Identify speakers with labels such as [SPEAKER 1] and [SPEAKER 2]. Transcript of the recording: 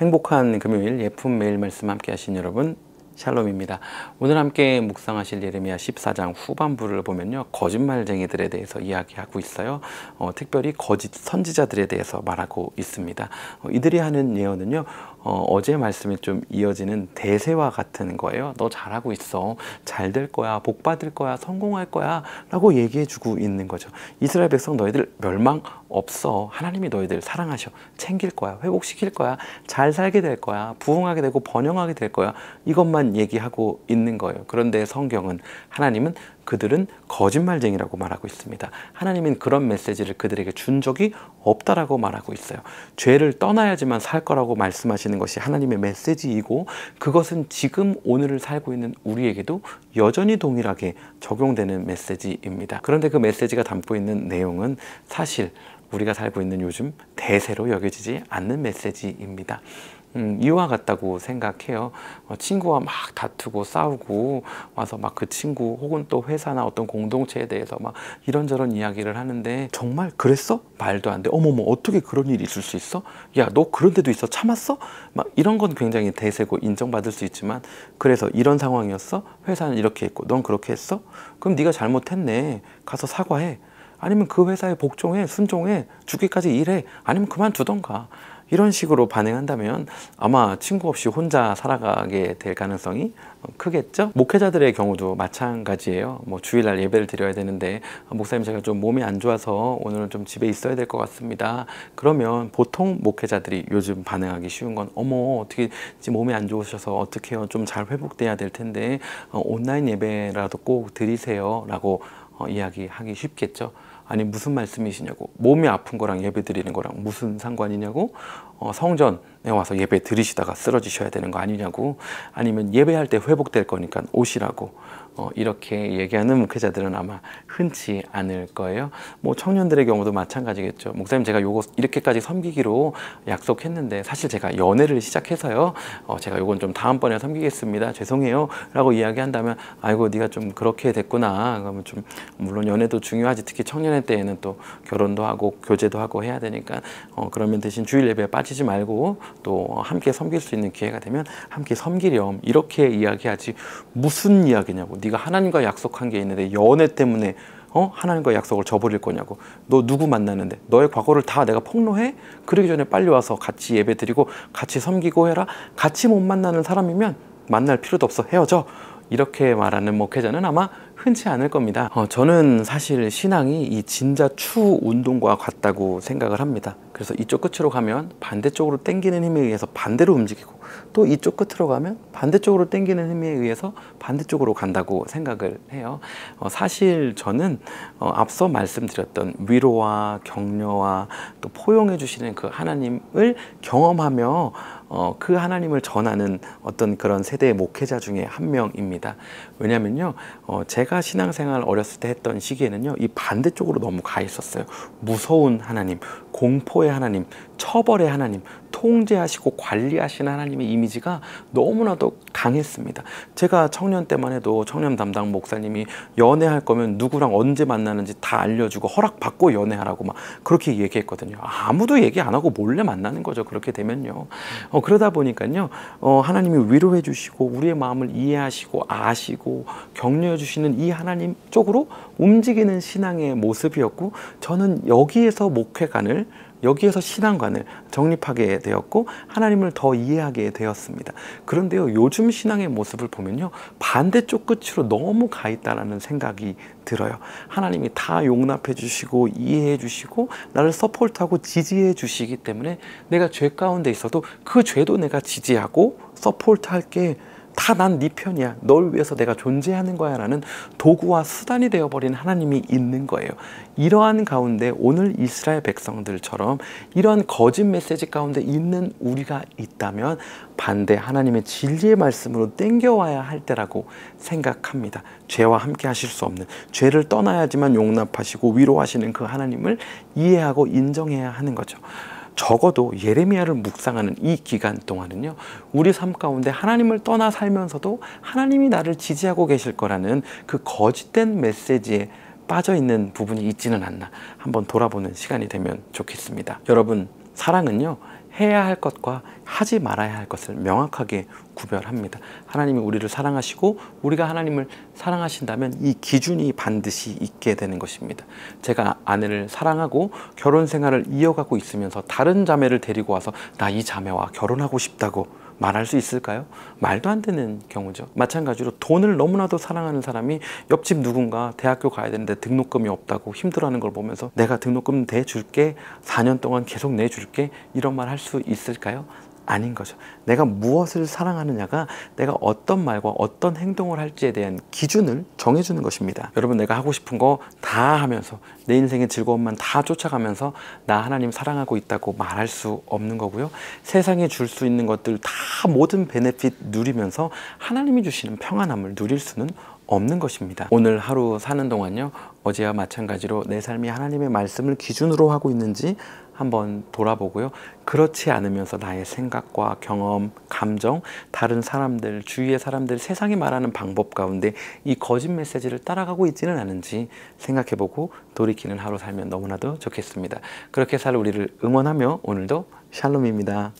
[SPEAKER 1] 행복한 금요일 예쁜 매일 말씀 함께 하신 여러분 샬롬입니다. 오늘 함께 묵상하실 예레미야 14장 후반부를 보면요, 거짓말쟁이들에 대해서 이야기하고 있어요. 특별히 거짓 선지자들에 대해서 말하고 있습니다. 이들이 하는 예언은요, 어제 말씀에 좀 이어지는 대세와 같은 거예요. 너 잘하고 있어, 잘 될 거야, 복 받을 거야, 성공할 거야 라고 얘기해 주고 있는 거죠. 이스라엘 백성 너희들 멸망 없어, 하나님이 너희들 사랑하셔, 챙길 거야, 회복시킬 거야, 잘 살게 될 거야, 부흥하게 되고 번영하게 될 거야, 이것만 얘기하고 있는 거예요. 그런데 성경은, 하나님은 그들은 거짓말쟁이라고 말하고 있습니다. 하나님은 그런 메시지를 그들에게 준 적이 없다라고 말하고 있어요. 죄를 떠나야지만 살 거라고 말씀하시는 것이 하나님의 메시지이고, 그것은 지금 오늘을 살고 있는 우리에게도 여전히 동일하게 적용되는 메시지입니다. 그런데 그 메시지가 담고 있는 내용은 사실 우리가 살고 있는 요즘 대세로 여겨지지 않는 메시지입니다. 이와 같다고 생각해요. 친구와 막 다투고 싸우고 와서 막 그 친구 혹은 또 회사나 어떤 공동체에 대해서 막 이런저런 이야기를 하는데, 정말 그랬어? 말도 안 돼. 어머머, 어떻게 그런 일이 있을 수 있어? 야, 너 그런 데도 있어? 참았어? 막 이런 건 굉장히 대세고 인정받을 수 있지만, 그래서 이런 상황이었어? 회사는 이렇게 했고 넌 그렇게 했어? 그럼 네가 잘못했네, 가서 사과해. 아니면 그 회사에 복종해, 순종해, 죽기까지 일해. 아니면 그만두던가. 이런 식으로 반응한다면 아마 친구 없이 혼자 살아가게 될 가능성이 크겠죠? 목회자들의 경우도 마찬가지예요. 주일날 예배를 드려야 되는데, 목사님 제가 좀 몸이 안 좋아서 오늘은 좀 집에 있어야 될 것 같습니다. 그러면 보통 목회자들이 요즘 반응하기 쉬운 건, 어머, 어떻게 몸이 안 좋으셔서 어떡해요, 좀 잘 회복돼야 될 텐데 온라인 예배라도 꼭 드리세요 라고 이야기하기 쉽겠죠. 아니, 무슨 말씀이시냐고, 몸이 아픈 거랑 예배 드리는 거랑 무슨 상관이냐고, 성전에 와서 예배 드리시다가 쓰러지셔야 되는 거 아니냐고, 아니면 예배할 때 회복될 거니까 오시라고, 이렇게 얘기하는 목회자들은 아마 흔치 않을 거예요. 청년들의 경우도 마찬가지겠죠. 목사님 제가 요거 이렇게까지 섬기기로 약속했는데 사실 제가 연애를 시작해서요, 제가 요건 좀 다음번에 섬기겠습니다, 죄송해요 라고 이야기한다면, 아이고 네가 좀 그렇게 됐구나. 그러면 좀, 물론 연애도 중요하지, 특히 청년의 때에는 또 결혼도 하고 교제도 하고 해야 되니까, 그러면 대신 주일 예배에 빠지지 말고 또 함께 섬길 수 있는 기회가 되면 함께 섬기렴, 이렇게 이야기하지, 무슨 이야기냐고, 네가 하나님과 약속한 게 있는데 연애 때문에 하나님과 약속을 저버릴 거냐고, 너 누구 만나는데 너의 과거를 다 내가 폭로해? 그러기 전에 빨리 와서 같이 예배 드리고 같이 섬기고 해라. 같이 못 만나는 사람이면 만날 필요도 없어, 헤어져. 이렇게 말하는 목회자는 아마 흔치 않을 겁니다. 저는 사실 신앙이 이 진자 추 운동과 같다고 생각을 합니다. 그래서 이쪽 끝으로 가면 반대쪽으로 당기는 힘에 의해서 반대로 움직이고, 또 이쪽 끝으로 가면 반대쪽으로 당기는 힘에 의해서 반대쪽으로 간다고 생각을 해요. 사실 저는 앞서 말씀드렸던 위로와 격려와 또 포용해 주시는 그 하나님을 경험하며 그 하나님을 전하는 어떤 그런 세대의 목회자 중에 한 명입니다. 왜냐면요, 제가 신앙생활 어렸을 때 했던 시기에는요, 이 반대쪽으로 너무 가 있었어요. 무서운 하나님, 공포의 하나님, 처벌의 하나님, 통제하시고 관리하시는 하나님의 이미지가 너무나도 강했습니다. 제가 청년 때만 해도 청년 담당 목사님이 연애할 거면 누구랑 언제 만나는지 다 알려주고 허락받고 연애하라고 막 그렇게 얘기했거든요. 아무도 얘기 안 하고 몰래 만나는 거죠, 그렇게 되면요. 그러다 보니까요, 하나님이 위로해 주시고 우리의 마음을 이해하시고 아시고 격려해 주시는 이 하나님 쪽으로 움직이는 신앙의 모습이었고, 저는 여기에서 목회관을, 여기에서 신앙관을 정립하게 되었고 하나님을 더 이해하게 되었습니다. 그런데요, 요즘 신앙의 모습을 보면요, 반대쪽 끝으로 너무 가 있다라는 생각이 들어요. 하나님이 다 용납해 주시고 이해해 주시고 나를 서포트하고 지지해 주시기 때문에 내가 죄 가운데 있어도 그 죄도 내가 지지하고 서포트할게, 다 난 네 편이야, 널 위해서 내가 존재하는 거야 라는 도구와 수단이 되어버린 하나님이 있는 거예요. 이러한 가운데 오늘 이스라엘 백성들처럼 이러한 거짓 메시지 가운데 있는 우리가 있다면 반대 하나님의 진리의 말씀으로 땡겨와야 할 때라고 생각합니다. 죄와 함께 하실 수 없는, 죄를 떠나야지만 용납하시고 위로하시는 그 하나님을 이해하고 인정해야 하는 거죠. 적어도 예레미야를 묵상하는 이 기간 동안은요, 우리 삶 가운데 하나님을 떠나 살면서도 하나님이 나를 지지하고 계실 거라는 그 거짓된 메시지에 빠져있는 부분이 있지는 않나 한번 돌아보는 시간이 되면 좋겠습니다. 여러분, 사랑은요, 해야 할 것과 하지 말아야 할 것을 명확하게 구별합니다. 하나님이 우리를 사랑하시고 우리가 하나님을 사랑하신다면 이 기준이 반드시 있게 되는 것입니다. 제가 아내를 사랑하고 결혼 생활을 이어가고 있으면서 다른 자매를 데리고 와서 나 이 자매와 결혼하고 싶다고 말할 수 있을까요? 말도 안 되는 경우죠. 마찬가지로 돈을 너무나도 사랑하는 사람이 옆집 누군가 대학교 가야 되는데 등록금이 없다고 힘들어하는 걸 보면서 내가 등록금 대줄게, 4년 동안 계속 내줄게, 이런 말 할 수 있을까요? 아닌 거죠. 내가 무엇을 사랑하느냐가 내가 어떤 말과 어떤 행동을 할지에 대한 기준을 정해주는 것입니다. 여러분, 내가 하고 싶은 거 다 하면서 내 인생의 즐거움만 다 쫓아가면서 나 하나님 사랑하고 있다고 말할 수 없는 거고요. 세상에 줄 수 있는 것들 다 모든 베네핏 누리면서 하나님이 주시는 평안함을 누릴 수는 없는 것입니다. 오늘 하루 사는 동안요, 어제와 마찬가지로 내 삶이 하나님의 말씀을 기준으로 하고 있는지 한번 돌아보고요. 그렇지 않으면서 나의 생각과 경험, 감정, 다른 사람들, 주위의 사람들, 세상이 말하는 방법 가운데 이 거짓 메시지를 따라가고 있지는 않은지 생각해보고 돌이키는 하루 살면 너무나도 좋겠습니다. 그렇게 살 우리를 응원하며 오늘도 샬롬입니다.